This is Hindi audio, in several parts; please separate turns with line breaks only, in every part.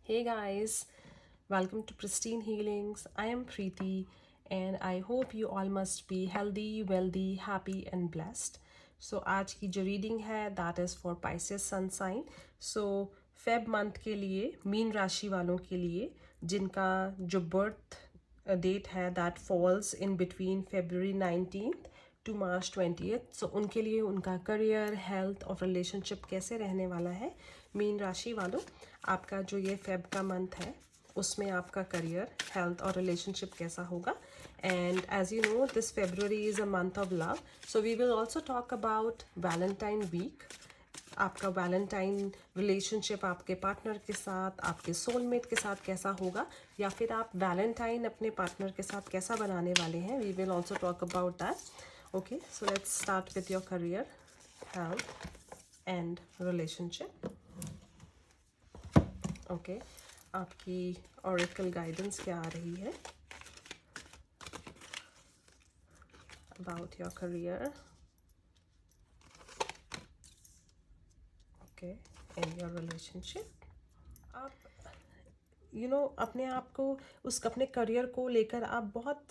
Hey guys, welcome to Pristine Healings. I am Preeti and I hope you all must be healthy, wealthy, happy and blessed. So आज की जो रीडिंग है that is for Pisces sun sign. So Feb month के लिए मीन राशि वालों के लिए जिनका जो birth डेट है that falls in between February 19th to March 20th. So उनके लिए उनका करियर, हेल्थ और रिलेशनशिप कैसे रहने वाला है। मीन राशि वालों, आपका जो ये फेब का मंथ है उसमें आपका करियर, हेल्थ और रिलेशनशिप कैसा होगा। And as you know this February is a month of love, so we will also talk about Valentine week. आपका वैलेंटाइन रिलेशनशिप आपके पार्टनर के साथ, आपके सोलमेट के साथ कैसा होगा, या फिर आप वैलेंटाइन अपने पार्टनर के साथ कैसा बनाने वाले हैं। We will also talk about that. Okay, so let's start with your career, health and relationship. Okay, आपकी ऑरेकल गाइडेंस क्या आ रही है about your career, okay, and your relationship. आप अपने आप को अपने करियर को लेकर आप बहुत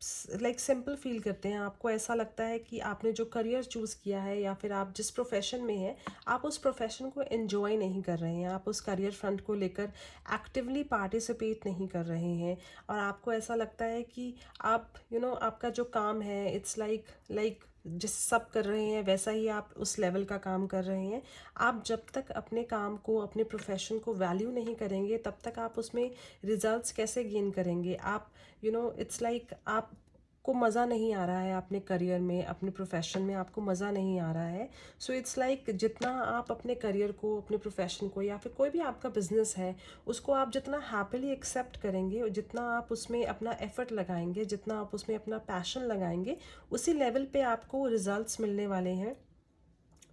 सिंपल फील करते हैं। आपको ऐसा लगता है कि आपने जो करियर चूज़ किया है या फिर आप जिस प्रोफेशन में हैं, आप उस प्रोफेशन को एंजॉय नहीं कर रहे हैं, आप उस करियर फ्रंट को लेकर एक्टिवली पार्टिसिपेट नहीं कर रहे हैं। और आपको ऐसा लगता है कि आप आपका जो काम है इट्स लाइक जिस सब कर रहे हैं वैसा ही आप उस लेवल का काम कर रहे हैं। आप जब तक अपने काम को, अपने प्रोफेशन को वैल्यू नहीं करेंगे तब तक आप उसमें रिजल्ट्स कैसे गेन करेंगे। आप इट्स लाइक आपको मज़ा नहीं आ रहा है अपने करियर में, अपने प्रोफेशन में आपको मज़ा नहीं आ रहा है। सो इट्स लाइक जितना आप अपने करियर को, अपने प्रोफेशन को, या फिर कोई भी आपका बिजनेस है उसको आप जितना हैप्पीली एक्सेप्ट करेंगे, जितना आप उसमें अपना एफर्ट लगाएंगे, जितना आप उसमें अपना पैशन लगाएंगे, उसी लेवल पे आपको रिजल्ट्स मिलने वाले हैं।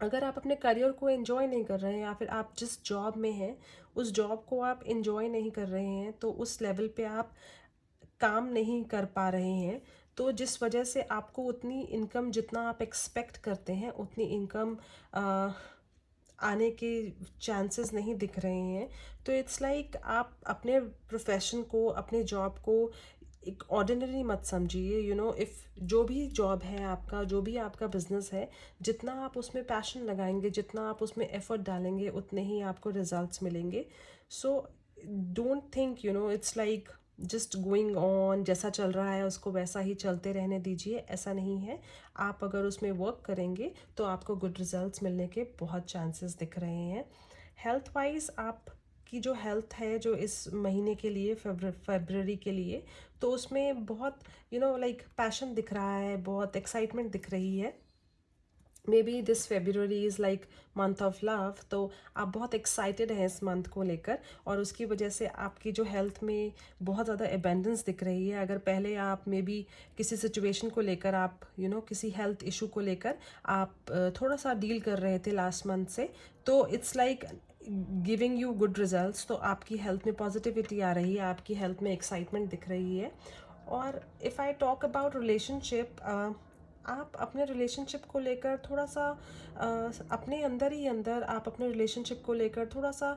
अगर आप अपने करियर को एंजॉय नहीं कर रहे हैं या फिर आप जिस जॉब में हैं उस जॉब को आप एंजॉय नहीं कर रहे हैं, तो उस लेवल पे आप काम नहीं कर पा रहे हैं, तो जिस वजह से आपको उतनी इनकम जितना आप एक्सपेक्ट करते हैं उतनी इनकम आने के चांसेस नहीं दिख रहे हैं। तो इट्स लाइक आप अपने प्रोफेशन को, अपने जॉब को एक ऑर्डिनरी मत समझिए। इफ़ जो भी जॉब है आपका, जो भी आपका बिजनेस है, जितना आप उसमें पैशन लगाएंगे, जितना आप उसमें एफर्ट डालेंगे, उतने ही आपको रिजल्ट्स मिलेंगे। So don't think it's like just going on, जैसा चल रहा है उसको वैसा ही चलते रहने दीजिए, ऐसा नहीं है। आप अगर उसमें वर्क करेंगे तो आपको गुड रिजल्ट्स मिलने के बहुत चांसेस दिख रहे हैं। हेल्थ वाइज आपकी जो हेल्थ है जो इस महीने के लिए, फरवरी के लिए, तो उसमें बहुत लाइक पैशन दिख रहा है, बहुत एक्साइटमेंट दिख रही है। May be this February is like month of love, तो आप बहुत एक्साइटेड हैं इस मंथ को लेकर, और उसकी वजह से आपकी जो हेल्थ में बहुत ज़्यादा एबेंडेंस दिख रही है। अगर पहले आप मे बी किसी सिचुएशन को लेकर, आप किसी हेल्थ इशू को लेकर आप थोड़ा सा डील कर रहे थे लास्ट मंथ से, तो it's like giving you good results. तो आपकी हेल्थ में पॉजिटिविटी आ रही है, आपकी हेल्थ में एक्साइटमेंट दिख रही है। और if I talk about relationship, आप अपने रिलेशनशिप को लेकर थोड़ा सा अपने अंदर ही अंदर आप अपने रिलेशनशिप को लेकर थोड़ा सा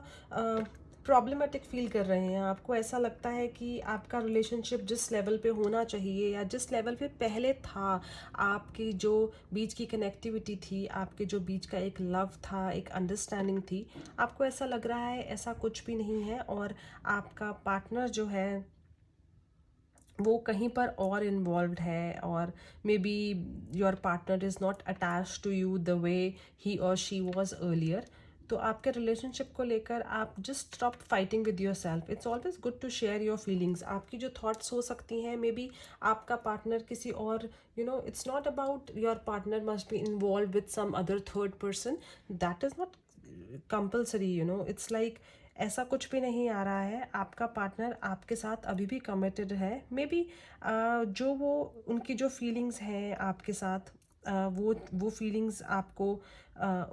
प्रॉब्लमेटिक फील कर रहे हैं। आपको ऐसा लगता है कि आपका रिलेशनशिप जिस लेवल पे होना चाहिए या जिस लेवल पे पहले था, आपकी जो बीच की कनेक्टिविटी थी, आपके जो बीच का एक लव था, एक अंडरस्टैंडिंग थी, आपको ऐसा लग रहा है ऐसा कुछ भी नहीं है। और आपका पार्टनर जो है वो कहीं पर और इन्वॉल्व्ड है, और maybe your partner is not attach to you the way he or she was earlier. तो आपके रिलेशनशिप को लेकर आप just stop fighting with your self. It's always good to share your feelings. आपकी जो थॉट्स हो सकती हैं, मे बी आपका पार्टनर किसी और, it's not about your partner must be involve with some other third person, that is not compulsory. It's like ऐसा कुछ भी नहीं आ रहा है। आपका पार्टनर आपके साथ अभी भी कमिटेड है। मे बी जो वो उनकी जो फीलिंग्स हैं आपके साथ, वो फीलिंग्स आपको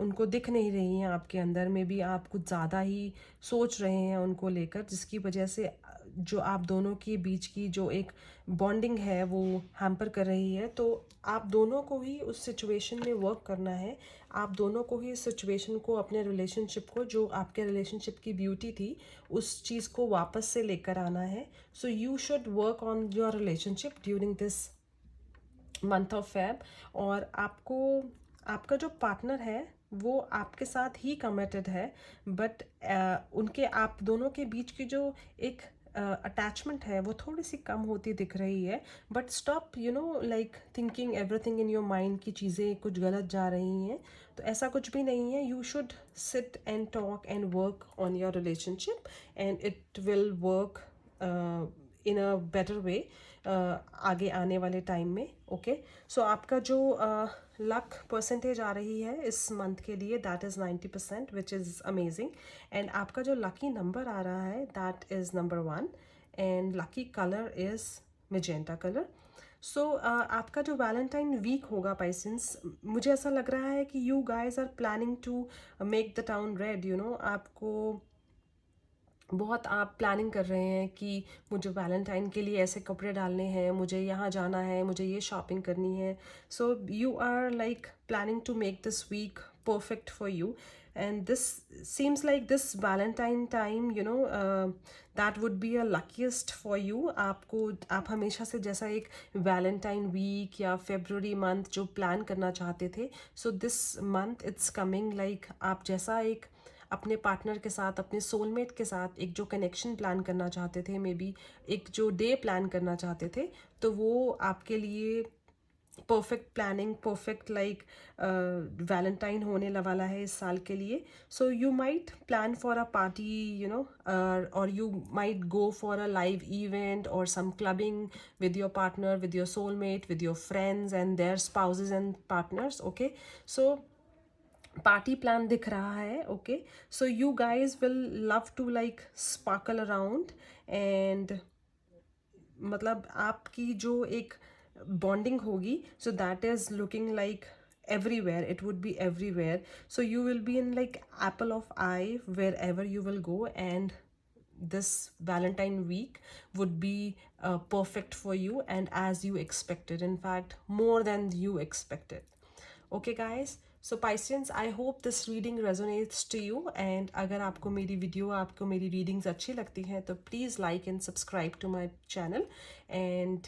उनको दिख नहीं रही हैं आपके अंदर। मे बी आप कुछ ज़्यादा ही सोच रहे हैं उनको लेकर, जिसकी वजह से जो आप दोनों के बीच की जो एक बॉन्डिंग है वो हैम्पर कर रही है। तो आप दोनों को ही उस सिचुएशन में वर्क करना है, आप दोनों को ही इस सिचुएशन को, अपने रिलेशनशिप को, जो आपके रिलेशनशिप की ब्यूटी थी उस चीज़ को वापस से लेकर आना है। So you should work on your relationship during this month of Feb. और आपको, आपका जो पार्टनर है वो आपके साथ ही कमिटेड है, बट उनके, आप दोनों के बीच की जो एक अटैचमेंट है वो थोड़ी सी कम होती दिख रही है। But stop like thinking everything in your mind की चीज़ें कुछ गलत जा रही हैं, तो ऐसा कुछ भी नहीं है। You should sit and talk and work on your relationship and it will work in a better way आगे आने वाले टाइम में। ओके, सो आपका जो लक परसेंटेज आ रही है इस मंथ के लिए, that is 90%, which is amazing. And आपका जो लकी नंबर आ रहा है that is number 1, and lucky colour is magenta colour. So आपका जो वैलेंटाइन वीक होगा पाइसेंस, मुझे ऐसा लग रहा है कि you guys are planning to make the town red. आपको बहुत, आप प्लानिंग कर रहे हैं कि मुझे वैलेंटाइन के लिए ऐसे कपड़े डालने हैं, मुझे यहाँ जाना है, मुझे ये शॉपिंग करनी है। So you are like planning to make this week perfect for you, and this seems like this valentine time, that would be a luckiest for you। आप हमेशा से जैसा एक वैलेंटाइन वीक या फेब्रुअरी मंथ जो प्लान करना चाहते थे, so this month it's coming like आप जैसा एक अपने पार्टनर के साथ, अपने सोलमेट के साथ एक जो कनेक्शन प्लान करना चाहते थे, मे बी एक जो डे प्लान करना चाहते थे, तो वो आपके लिए perfect planning, perfect like Valentine होने वाला है इस साल के लिए। So you might plan for a party, और you might go for a live event or some clubbing with your partner, with your soulmate, with your friends and their spouses and partners। okay, so party plan दिख रहा है। Okay, so you guys will love to like sparkle around, and मतलब आपकी जो एक बॉन्डिंग होगी, so that is looking like everywhere, it would be everywhere। so you will be in like apple of eye wherever you will go, and this valentine week would be perfect for you, and as you expected, in fact more than you expected। okay guys, so Pisceans, I hope this reading resonates to you, and अगर आपको मेरी वीडियो, आपको मेरी रीडिंग्स अच्छी लगती हैं तो please like and subscribe to my channel. And